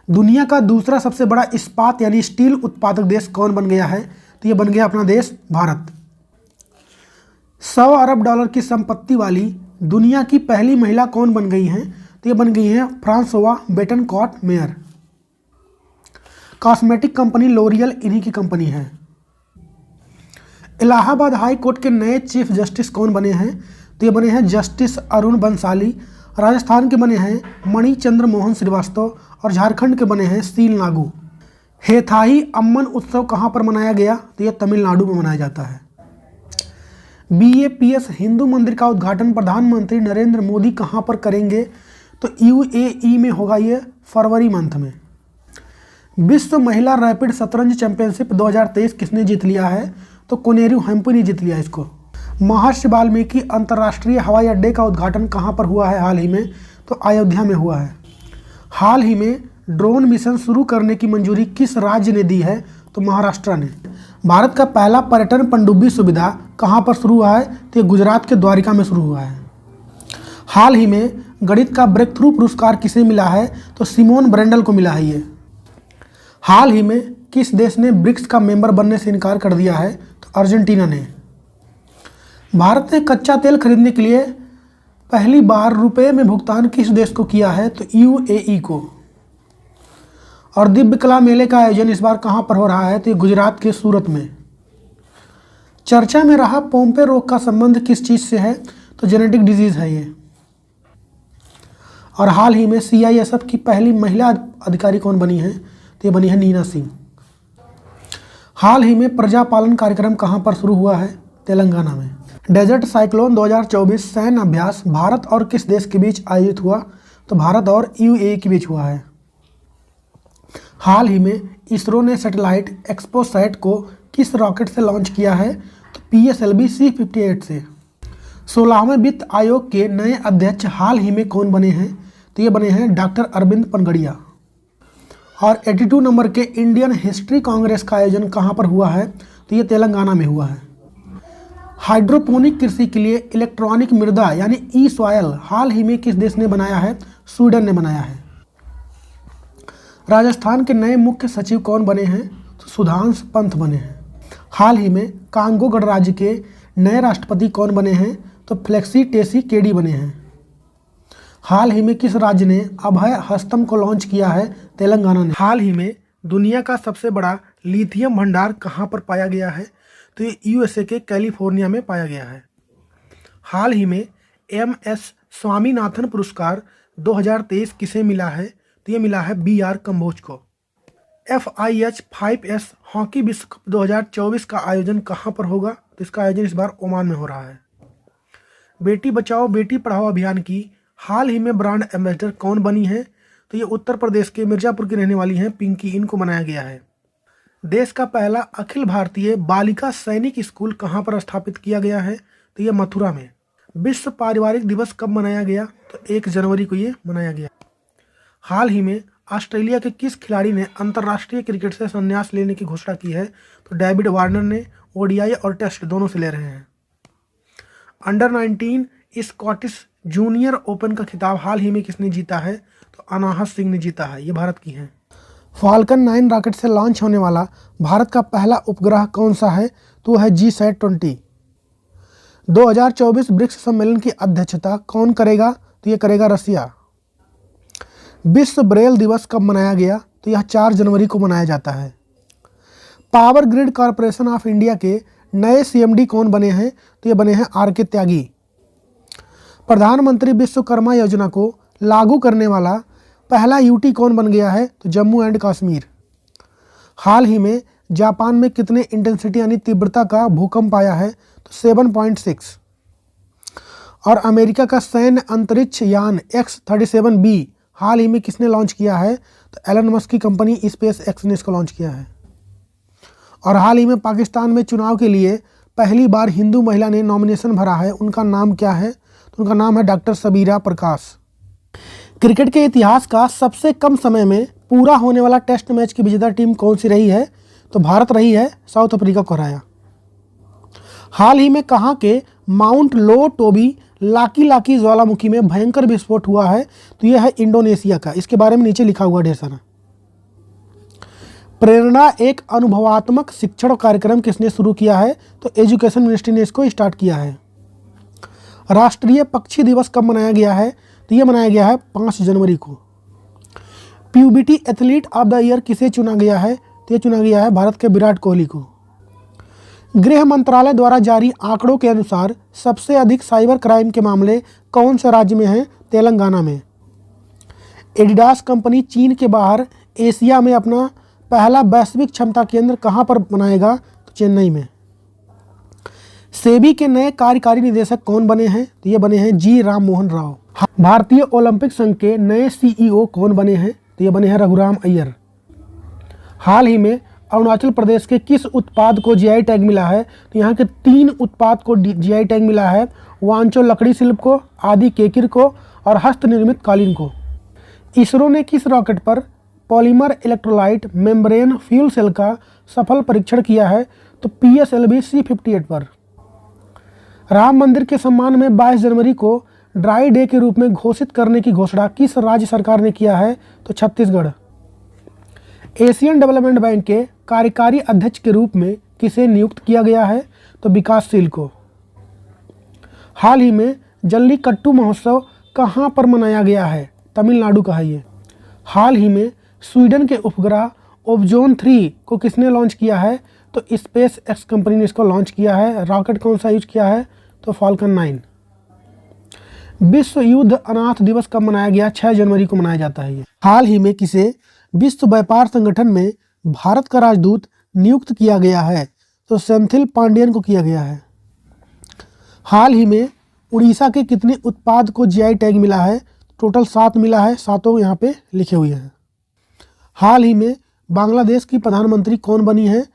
दुनिया का दूसरा सबसे बड़ा इस्पात यानी स्टील उत्पादक देश कौन बन गया है? तो ये बन गया अपना देश भारत। 100 अरब डॉलर की संपत्ति वाली दुनिया की पहली महिला कौन बन गई हैं? तो ये बन गई हैं फ्रांसोवा बेटनकॉट मेयर। कॉस्मेटिक कंपनी लोरियल इन्हीं की कंपनी है। इलाहाबाद हाई कोर्ट के नए चीफ जस्टिस कौन बने हैं? तो ये बने हैं जस्टिस अरुण बंसाली। राजस्थान के बने हैं मणिचंद्र मोहन श्रीवास्तव और झारखंड के बने हैं सील नागू। हेथाही अम्मन उत्सव कहाँ पर मनाया गया? तो यह तमिलनाडु में मनाया जाता है। BAPS हिंदू मंदिर का उद्घाटन प्रधानमंत्री नरेंद्र मोदी कहाँ पर करेंगे? तो UAE में होगा ये फरवरी मंथ में। विश्व महिला रैपिड शतरंज चैंपियनशिप 2023 किसने जीत लिया है? तो कोनेरू हेम्पी ने जीत लिया इसको। महर्षि वाल्मीकि अंतर्राष्ट्रीय हवाई अड्डे का उद्घाटन कहाँ पर हुआ है हाल ही में? तो अयोध्या में हुआ है। हाल ही में ड्रोन मिशन शुरू करने की मंजूरी किस राज्य ने दी है? तो महाराष्ट्र ने। भारत का पहला पर्यटन पनडुब्बी सुविधा कहाँ पर शुरू हुआ है? तो ये गुजरात के द्वारिका में शुरू हुआ है। हाल ही में गणित का ब्रेक थ्रू पुरस्कार किसे मिला है? तो सिमोन ब्रेंडल को मिला है ये। हाल ही में किस देश ने ब्रिक्स का मेंबर बनने से इनकार कर दिया है? तो अर्जेंटीना ने। भारत ने कच्चा तेल खरीदने के लिए पहली बार रुपए में भुगतान किस देश को किया है? तो UAE को। और दिव्य कला मेले का आयोजन इस बार कहाँ पर हो रहा है? तो ये गुजरात के सूरत में। चर्चा में रहा पोम्पे रोग का संबंध किस चीज़ से है? तो जेनेटिक डिजीज है ये। और हाल ही में CISF की पहली महिला अधिकारी कौन बनी है? तो ये बनी है नीना सिंह। हाल ही में प्रजापालन कार्यक्रम कहाँ पर शुरू हुआ है? तेलंगाना में। डेजर्ट साइक्लोन 2024 सैन्य अभ्यास भारत और किस देश के बीच आयोजित हुआ? तो भारत और UAE के बीच हुआ है। हाल ही में इसरो ने सैटेलाइट एक्सपोसैट को किस रॉकेट से लॉन्च किया है? तो PSLV C-58 से। 16वें वित्त आयोग के नए अध्यक्ष हाल ही में कौन बने हैं? तो ये बने हैं डॉक्टर अरविंद पनगड़िया। और 82 नंबर के इंडियन हिस्ट्री कांग्रेस का आयोजन कहाँ पर हुआ है? तो ये तेलंगाना में हुआ है। हाइड्रोपोनिक कृषि के लिए इलेक्ट्रॉनिक मृदा यानी ई-सॉयल हाल ही में किस देश ने बनाया है? स्वीडन ने बनाया है। राजस्थान के नए मुख्य सचिव कौन बने हैं? तो सुधांश पंत बने हैं। हाल ही में कांगो गणराज्य के नए राष्ट्रपति कौन बने हैं? तो फ्लेक्सी टेसीकेडी बने हैं। हाल ही में किस राज्य ने अभय हस्तम को लॉन्च किया है? तेलंगाना ने। हाल ही में दुनिया का सबसे बड़ा लिथियम भंडार कहाँ पर पाया गया है? तो ये USA के कैलिफोर्निया में पाया गया है। हाल ही में MS स्वामीनाथन पुरस्कार 2023 किसे मिला है? तो ये मिला है BR कंबोज को। FIH 5S हॉकी विश्व कप 2024 का आयोजन कहाँ पर होगा? तो इसका आयोजन इस बार ओमान में हो रहा है। बेटी बचाओ बेटी पढ़ाओ अभियान की हाल ही में ब्रांड एम्बेसडर कौन बनी है? तो ये उत्तर प्रदेश के मिर्जापुर की रहने वाली हैं पिंकी। इनको बनाया गया है। देश का पहला अखिल भारतीय बालिका सैनिक स्कूल कहाँ पर स्थापित किया गया है? तो ये मथुरा में। विश्व पारिवारिक दिवस कब मनाया गया? तो 1 जनवरी को ये मनाया गया। हाल ही में ऑस्ट्रेलिया के किस खिलाड़ी ने अंतर्राष्ट्रीय क्रिकेट से संन्यास लेने की घोषणा की है? तो डेविड वार्नर ने। ODI और टेस्ट दोनों से ले रहे हैं। अंडर 19 स्कॉटिश जूनियर ओपन का खिताब हाल ही में किसने जीता है? तो अनाहत सिंह ने जीता है। ये भारत की हैं। फाल्कन 9 रॉकेट से लॉन्च होने वाला भारत का पहला उपग्रह कौन सा है? तो है GSAT-20। 2024 ब्रिक्स सम्मेलन की अध्यक्षता कौन करेगा? तो ये करेगा रसिया। विश्व ब्रेल दिवस कब मनाया गया? तो यह 4 जनवरी को मनाया जाता है। Power grid corporation of India के नए CMD कौन बने हैं? तो ये बने हैं RK त्यागी। प्रधानमंत्री विश्वकर्मा योजना को लागू करने वाला पहला UT कौन बन गया है? तो जम्मू एंड कश्मीर। हाल ही में जापान में कितने इंटेंसिटी यानी तीव्रता का भूकंप आया है? तो 7.6। और अमेरिका का सैन्य अंतरिक्ष यान X-37B हाल ही में किसने लॉन्च किया है? तो एलन मस्क की कंपनी SpaceX ने इसको लॉन्च किया है। और हाल ही में पाकिस्तान में चुनाव के लिए पहली बार हिंदू महिला ने नॉमिनेशन भरा है। उनका नाम क्या है? तो उनका नाम है डॉक्टर सबीरा प्रकाश। क्रिकेट के इतिहास का सबसे कम समय में पूरा होने वाला टेस्ट मैच की विजेता टीम कौन सी रही है? तो भारत रही है। साउथ अफ्रीका को हराया। हाल ही में कहाँ के माउंट लो टोबी लाकी लाकी ज्वालामुखी में भयंकर विस्फोट हुआ है? तो यह है इंडोनेशिया का। इसके बारे में नीचे लिखा हुआ ढेर सारा। प्रेरणा एक अनुभवात्मक शिक्षण कार्यक्रम किसने शुरू किया है? तो एजुकेशन मिनिस्ट्री ने इसको स्टार्ट किया है। राष्ट्रीय पक्षी दिवस कब मनाया गया है? तो ये मनाया गया है 5 जनवरी को। Puberty athlete of the year किसे चुना गया है? तो ये चुना गया है भारत के विराट कोहली को। गृह मंत्रालय द्वारा जारी आंकड़ों के अनुसार सबसे अधिक साइबर क्राइम के मामले कौन से राज्य में हैं? तेलंगाना में। एडिडास कंपनी चीन के बाहर एशिया में अपना पहला वैश्विक क्षमता केंद्र कहां पर बनाएगा? तो चेन्नई में। सेबी के नए कार्यकारी निदेशक कौन बने हैं? तो ये बने हैं जी राम मोहन राव। भारतीय ओलंपिक संघ के नए सीईओ कौन बने हैं? तो ये बने हैं रघुराम अय्यर। हाल ही में अरुणाचल प्रदेश के किस उत्पाद को जीआई टैग मिला है? तो यहाँ के 3 उत्पाद को जीआई टैग मिला है। वांचो लकड़ी शिल्प को, आदि केकिर को और हस्त निर्मित कालीन को। इसरो ने किस रॉकेट पर polymer electrolyte membrane fuel cell का सफल परीक्षण किया है? तो PSLV C-58 पर। राम मंदिर के सम्मान में 22 जनवरी को ड्राई डे के रूप में घोषित करने की घोषणा किस राज्य सरकार ने किया है? तो छत्तीसगढ़। एशियन डेवलपमेंट बैंक के कार्यकारी अध्यक्ष के रूप में किसे नियुक्त किया गया है? तो विकासशील को। हाल ही में जल्लीकट्टू महोत्सव कहां पर मनाया गया है? तमिलनाडु का है ये। हाल ही में स्वीडन के उपग्रह ओबजोन 3 को किसने लॉन्च किया है? तो स्पेस एक्स कंपनी ने इसको लॉन्च किया है। रॉकेट कौन सा यूज किया है? तो फाल्कन 9। विश्व युद्ध अनाथ दिवस कब मनाया गया? 6 जनवरी को मनाया जाता है ये। हाल ही में किसे विश्व व्यापार संगठन में भारत का राजदूत नियुक्त किया गया है? तो सेंथिल पांडियन को किया गया है। हाल ही में उड़ीसा के कितने उत्पाद को जीआई टैग मिला है? टोटल 7 मिला है, 7 यहाँ पे लिखे हुए हैं। हाल ही में बांग्लादेश की प्रधानमंत्री कौन बनी है?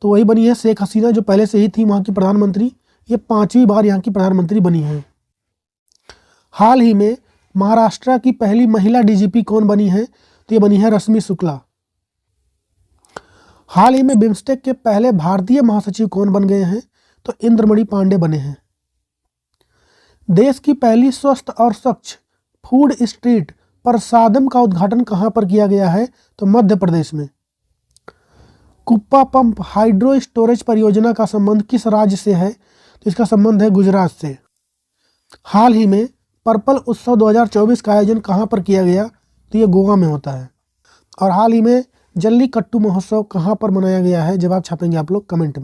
तो वही बनी है शेख हसीना, जो पहले से ही थी वहाँ की प्रधानमंत्री। ये 5वीं बार यहाँ की प्रधानमंत्री बनी है। हाल ही में महाराष्ट्र की पहली महिला डीजीपी कौन बनी है? तो ये बनी है रश्मि शुक्ला। हाल ही में बिम्स्टेक के पहले भारतीय महासचिव कौन बन गए हैं? तो इंद्रमणि पांडे बने हैं। देश की पहली स्वस्थ और स्वच्छ फूड स्ट्रीट प्रसादम का उद्घाटन कहां पर किया गया है? तो मध्य प्रदेश में। कुप्पा पंप हाइड्रो स्टोरेज परियोजना का संबंध किस राज्य से है? तो इसका संबंध है गुजरात से। हाल ही में पर्पल उत्सव 2024 का आयोजन कहां पर किया गया? तो ये गोवा में होता है। और हाल ही में जल्लीकट्टू महोत्सव कहां पर मनाया गया है? जवाब छापेंगे आप लोग कमेंट में।